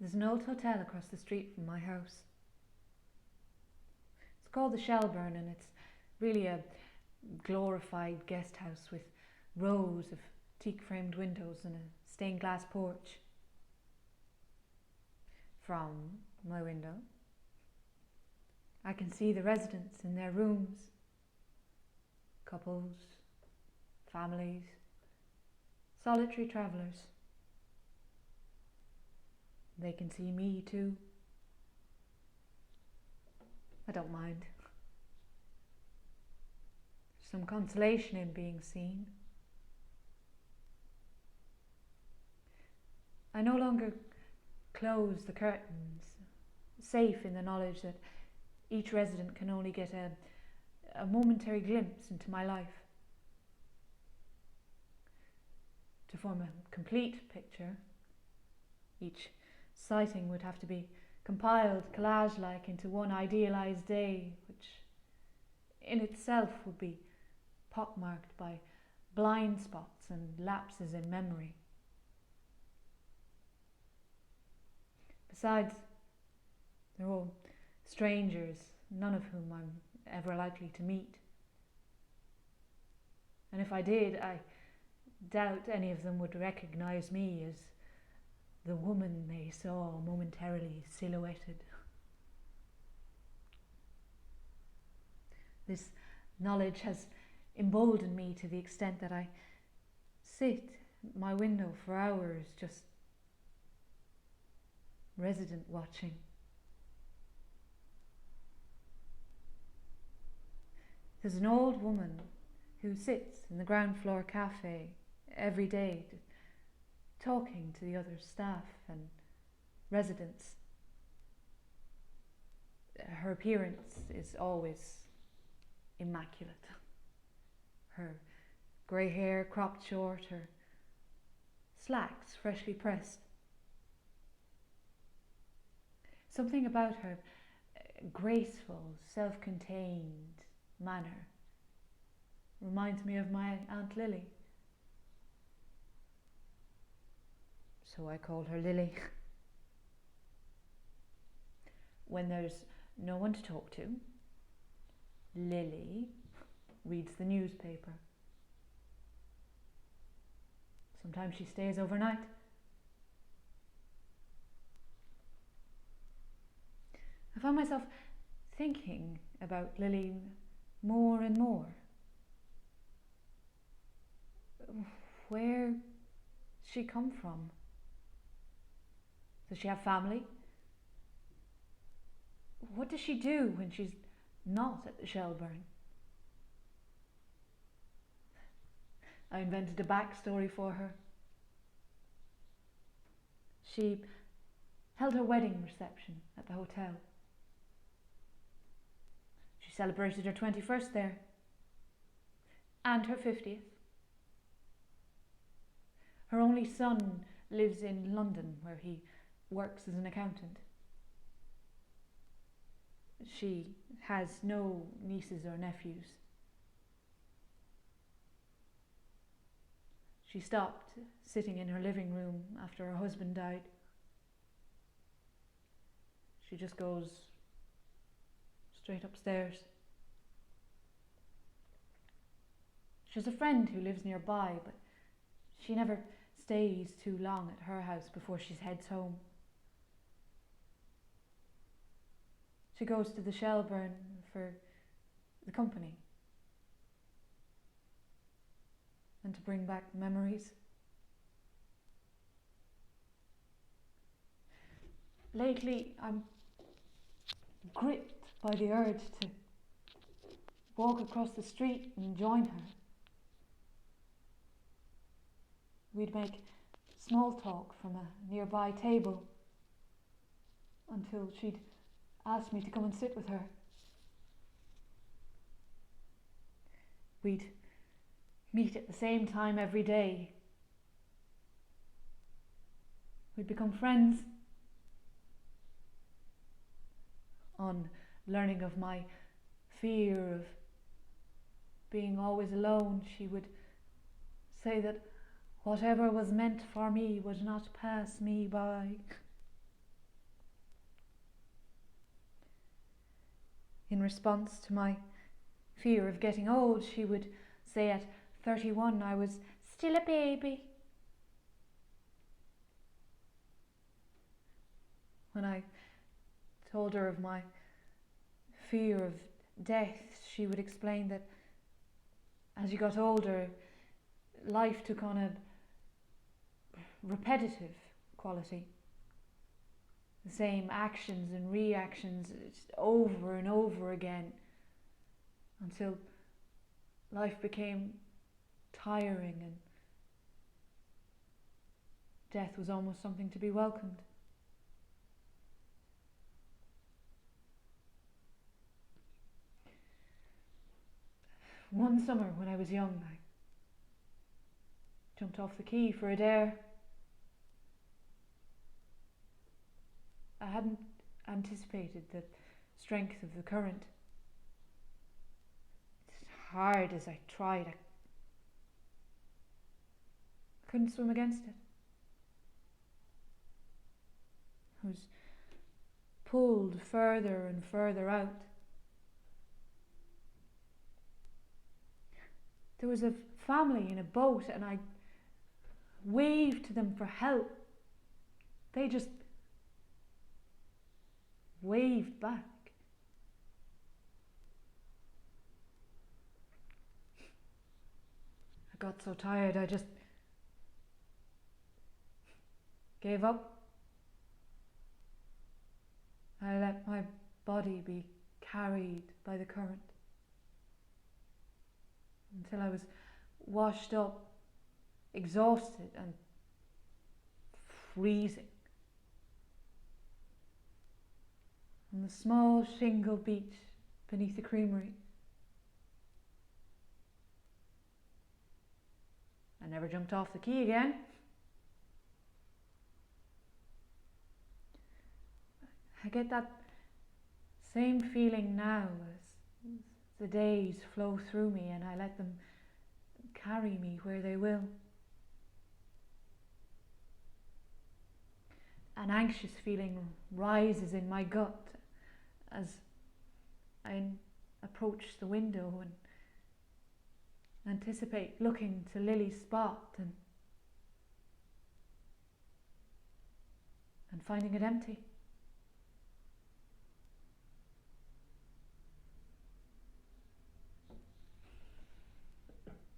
There's an old hotel across the street from my house. It's called the Shelburne, and it's really a glorified guest house with rows of teak-framed windows and a stained glass porch. From my window, I can see the residents in their rooms, couples, families, solitary travellers. They can see me too. I don't mind. There's some consolation in being seen. I no longer close the curtains, safe in the knowledge that each resident can only get a momentary glimpse into my life. To form a complete picture, each sighting would have to be compiled collage-like into one idealised day, which in itself would be pockmarked by blind spots and lapses in memory. Besides, they're all strangers, none of whom I'm ever likely to meet. And if I did, I doubt any of them would recognise me as the woman they saw momentarily silhouetted. This knowledge has emboldened me to the extent that I sit at my window for hours just resident watching. There's an old woman who sits in the ground floor cafe every day talking to the other staff and residents. Her appearance is always immaculate. Her grey hair cropped short, her slacks freshly pressed. Something about her graceful, self-contained manner reminds me of my Aunt Lily. So I call her Lily. When there's no one to talk to, Lily reads the newspaper. Sometimes she stays overnight. I found myself thinking about Lily more and more. Where does she come from? Does she have family? What does she do when she's not at the Shelburne? I invented a backstory for her. She held her wedding reception at the hotel. She celebrated her 21st there, and her 50th. Her only son lives in London, where he works as an accountant. She has no nieces or nephews. She stopped sitting in her living room after her husband died. She just goes straight upstairs. She has a friend who lives nearby, but she never stays too long at her house before she heads home. She goes to the Shelburne for the company and to bring back memories. Lately, I'm gripped by the urge to walk across the street and join her. We'd make small talk from a nearby table until she'd ask me to come and sit with her. We'd meet at the same time every day. We'd become friends. On learning of my fear of being always alone, she would say that whatever was meant for me would not pass me by. In response to my fear of getting old, she would say at 31 I was still a baby. When I told her of my fear of death, she would explain that as you got older, life took on a repetitive quality. The same actions and reactions over and over again until life became tiring and death was almost something to be welcomed. One summer when I was young, I jumped off the quay for a dare. I hadn't anticipated the strength of the current. As hard as I tried, I couldn't swim against it. I was pulled further and further out. There was a family in a boat and I waved to them for help. They just waved back. I got so tired I just gave up. I let my body be carried by the current until I was washed up, exhausted and freezing on the small shingle beach beneath the creamery. I never jumped off the quay again. I get that same feeling now as the days flow through me and I let them carry me where they will. An anxious feeling rises in my gut as I approach the window and anticipate looking to Lily's spot and finding it empty.